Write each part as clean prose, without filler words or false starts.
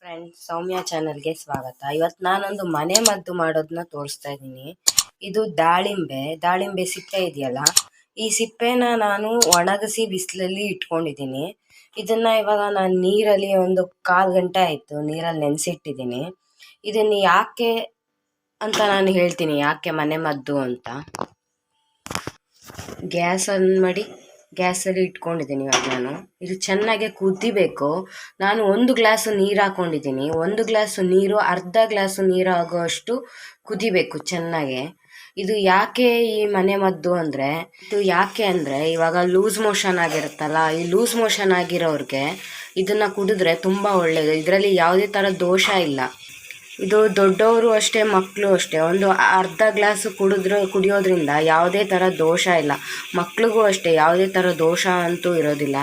Friends, ಸೌಮ್ಯ ಚಾನಲ್ಗೆ ಸ್ವಾಗತ. ಇವತ್ತು ನಾನೊಂದು ಮನೆ ಮದ್ದು ಮಾಡೋದನ್ನ ತೋರಿಸ್ತಾ ಇದ್ದೀನಿ. ಇದು ದಾಳಿಂಬೆ ಸಿಪ್ಪೆ ಇದೆಯಲ್ಲ, ಈ ಸಿಪ್ಪೆನ ನಾನು ಒಣಗಿಸಿ ಬಿಸಿಲಲ್ಲಿ ಇಟ್ಕೊಂಡಿದ್ದೀನಿ. ಇದನ್ನ ಇವಾಗ ನಾನು ನೀರಲ್ಲಿ ಒಂದು 1/4 ಗಂಟೆ ಆಯಿತು ನೀರಲ್ಲಿ ನೆನೆಸಿಟ್ಟಿದ್ದೀನಿ. ಇದನ್ನು ಯಾಕೆ ಅಂತ ನಾನು ಹೇಳ್ತೀನಿ, ಯಾಕೆ ಮನೆ ಮದ್ದು ಅಂತ. ಗ್ಯಾಸ್ ಆನ್ ಮಾಡಿ ಗ್ಯಾಸಲ್ಲಿ ಇಟ್ಕೊಂಡಿದ್ದೀನಿ. ಇವಾಗ ನಾನು ಇದು ಚೆನ್ನಾಗಿ ಕುದಿಬೇಕು. ನಾನು 1 ಗ್ಲಾಸು ನೀರು ಹಾಕ್ಕೊಂಡಿದ್ದೀನಿ. 1 ಗ್ಲಾಸು ನೀರು ಅರ್ಧ ಗ್ಲಾಸು ನೀರು ಆಗೋಷ್ಟು ಕುದಿಬೇಕು ಚೆನ್ನಾಗೆ. ಇದು ಯಾಕೆ ಈ ಮನೆ ಮದ್ದು ಅಂದರೆ, ಇವಾಗ ಲೂಸ್ ಮೋಷನ್ ಆಗಿರುತ್ತಲ್ಲ, ಈ ಲೂಸ್ ಮೋಷನ್ ಆಗಿರೋರಿಗೆ ಇದನ್ನು ಕುಡಿದ್ರೆ ತುಂಬ ಒಳ್ಳೆಯದು. ಇದರಲ್ಲಿ ಯಾವುದೇ ಥರ ದೋಷ ಇಲ್ಲ. ಇದು ದೊಡ್ಡವರು ಅಷ್ಟೇ, ಮಕ್ಕಳು ಅಷ್ಟೇ. ಒಂದು ಅರ್ಧ ಗ್ಲಾಸು ಕುಡಿಯೋದ್ರಿಂದ ಯಾವುದೇ ಥರ ದೋಷ ಇಲ್ಲ. ಮಕ್ಳಿಗೂ ಅಷ್ಟೇ ಯಾವುದೇ ಥರ ದೋಷ ಅಂತೂ ಇರೋದಿಲ್ಲ.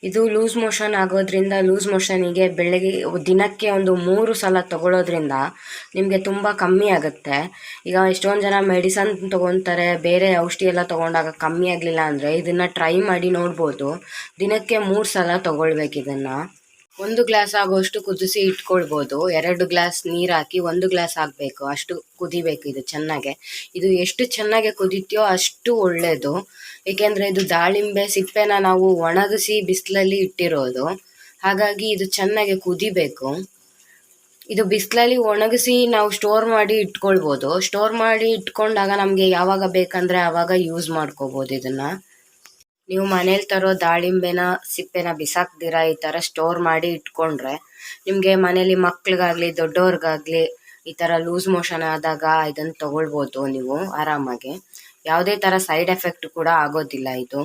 ಇದು ಲೂಸ್ ಮೋಷನ್ ಆಗೋದ್ರಿಂದ, ಲೂಸ್ ಮೋಷನಿಗೆ ಬೆಳಗ್ಗೆ ದಿನಕ್ಕೆ ಒಂದು 3 ಸಲ ತಗೊಳ್ಳೋದ್ರಿಂದ ನಿಮಗೆ ತುಂಬ ಕಮ್ಮಿ ಆಗುತ್ತೆ. ಈಗ ಎಷ್ಟೊಂದು ಜನ ಮೆಡಿಸನ್ ತೊಗೊತಾರೆ, ಬೇರೆ ಔಷಧಿ ಎಲ್ಲ ತೊಗೊಂಡಾಗ ಕಮ್ಮಿ ಆಗಲಿಲ್ಲ ಅಂದರೆ ಇದನ್ನು ಟ್ರೈ ಮಾಡಿ ನೋಡ್ಬೋದು. ದಿನಕ್ಕೆ 3 ಸಲ ತೊಗೊಳ್ಬೇಕು. ಇದನ್ನು 1 ಗ್ಲಾಸ್ ಆಗೋಷ್ಟು ಕುದಿಸಿ ಇಟ್ಕೊಳ್ಬೋದು. 2 ಗ್ಲಾಸ್ ನೀರು ಹಾಕಿ 1 ಗ್ಲಾಸ್ ಹಾಕಬೇಕು, ಅಷ್ಟು ಕುದಿಬೇಕು ಇದು ಚೆನ್ನಾಗೆ. ಇದು ಎಷ್ಟು ಚೆನ್ನಾಗಿ ಕುದೀತೀಯೋ ಅಷ್ಟು ಒಳ್ಳೆಯದು. ಏಕೆಂದರೆ ಇದು ದಾಳಿಂಬೆ ಸಿಪ್ಪೆನ ನಾವು ಒಣಗಿಸಿ ಬಿಸಿಲಲ್ಲಿ ಇಟ್ಟಿರೋದು, ಹಾಗಾಗಿ ಇದು ಚೆನ್ನಾಗಿ ಕುದಿಬೇಕು. ಇದು ಬಿಸಿಲಲ್ಲಿ ಒಣಗಿಸಿ ನಾವು ಸ್ಟೋರ್ ಮಾಡಿ ಇಟ್ಕೊಳ್ಬೋದು. ಸ್ಟೋರ್ ಮಾಡಿ ಇಟ್ಕೊಂಡಾಗ ನಮಗೆ ಯಾವಾಗ ಬೇಕಂದರೆ ಆವಾಗ ಯೂಸ್ ಮಾಡ್ಕೋಬೋದು. ಇದನ್ನು ನೀವು ಮನೇಲಿ ತರೋ ದಾಳಿಂಬೆನ ಸಿಪ್ಪೆನ ಬಿಸಾಕ್ದಿರ ಈ ಥರ ಸ್ಟೋರ್ ಮಾಡಿ ಇಟ್ಕೊಂಡ್ರೆ ನಿಮಗೆ ಮನೇಲಿ ಮಕ್ಳಿಗಾಗಲಿ ದೊಡ್ಡವ್ರಿಗಾಗಲಿ ಈ ಥರ ಲೂಸ್ ಮೋಷನ್ ಆದಾಗ ಇದನ್ನು ತೊಗೊಳ್ಬೋದು ನೀವು ಆರಾಮಾಗಿ. ಯಾವುದೇ ಥರ ಸೈಡ್ ಎಫೆಕ್ಟ್ ಕೂಡ ಆಗೋದಿಲ್ಲ. ಇದು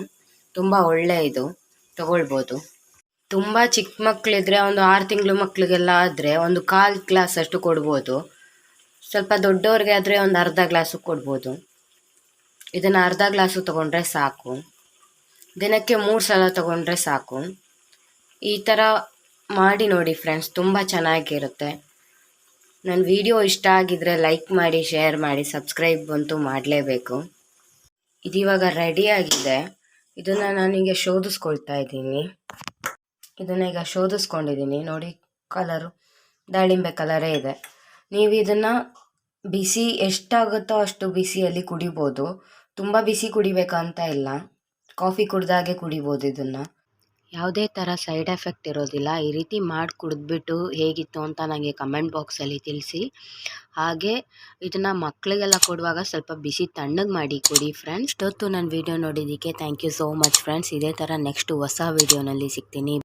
ತುಂಬ ಒಳ್ಳೆಯದು, ತೊಗೊಳ್ಬೋದು. ತುಂಬ ಚಿಕ್ಕ ಮಕ್ಕಳಿದ್ರೆ, ಒಂದು 6 ತಿಂಗಳು ಮಕ್ಕಳಿಗೆಲ್ಲ ಆದರೆ ಒಂದು 1/4 ಗ್ಲಾಸ್ ಅಷ್ಟು ಕೊಡ್ಬೋದು. ಸ್ವಲ್ಪ ದೊಡ್ಡವ್ರಿಗೆ ಆದರೆ ಒಂದು ಅರ್ಧ ಗ್ಲಾಸು ಕೊಡ್ಬೋದು. ಇದನ್ನು ಅರ್ಧ ಗ್ಲಾಸು ತೊಗೊಂಡ್ರೆ ಸಾಕು. ದಿನಕ್ಕೆ 3 ಸಲ ತೊಗೊಂಡ್ರೆ ಸಾಕು. ಈ ಥರ ಮಾಡಿ ನೋಡಿ ಫ್ರೆಂಡ್ಸ್, ತುಂಬ ಚೆನ್ನಾಗಿರುತ್ತೆ. ನನ್ನ ವಿಡಿಯೋ ಇಷ್ಟ ಆಗಿದ್ರೆ ಲೈಕ್ ಮಾಡಿ, ಶೇರ್ ಮಾಡಿ, ಸಬ್ಸ್ಕ್ರೈಬ್ ಅಂತೂ ಮಾಡಲೇಬೇಕು. ಇದಿವಾಗ ರೆಡಿಯಾಗಿದೆ. ಇದನ್ನು ನಾನೀಗ ಶೋಧಿಸ್ಕೊಳ್ತಾ ಇದ್ದೀನಿ. ಇದನ್ನು ಈಗ ಶೋಧಿಸ್ಕೊಂಡಿದ್ದೀನಿ ನೋಡಿ. ಕಲರು ದಾಳಿಂಬೆ ಕಲರೇ ಇದೆ. ನೀವು ಇದನ್ನು ಬಿಸಿ ಎಷ್ಟಾಗುತ್ತೋ ಅಷ್ಟು ಬಿಸಿಯಲ್ಲಿ ಕುಡಿಬೋದು. ತುಂಬ ಬಿಸಿ ಕುಡಿಬೇಕಂತ ಇಲ್ಲ, ಕಾಫಿ ಕುಡ್ದಾಗೆ ಕುಡಿಬೋದು. ಇದನ್ನು ಯಾವುದೇ ಥರ ಸೈಡ್ ಎಫೆಕ್ಟ್ ಇರೋದಿಲ್ಲ. ಈ ರೀತಿ ಮಾಡಿ ಕುಡಿದ್ಬಿಟ್ಟು ಹೇಗಿತ್ತು ಅಂತ ನನಗೆ ಕಮೆಂಟ್ ಬಾಕ್ಸಲ್ಲಿ ತಿಳಿಸಿ. ಹಾಗೆ ಇದನ್ನು ಮಕ್ಕಳಿಗೆಲ್ಲ ಕೊಡುವಾಗ ಸ್ವಲ್ಪ ಬಿಸಿ ತಣ್ಣಗೆ ಮಾಡಿ ಕೊಡಿ ಫ್ರೆಂಡ್ಸ್. ಇಷ್ಟೊತ್ತು ನನ್ನ ವಿಡಿಯೋ ನೋಡಿದ್ದಕ್ಕೆ thank you so much friends. ಇದೇ ಥರ ನೆಕ್ಸ್ಟ್ ಹೊಸ ವಿಡಿಯೋನಲ್ಲಿ ಸಿಗ್ತೀನಿ.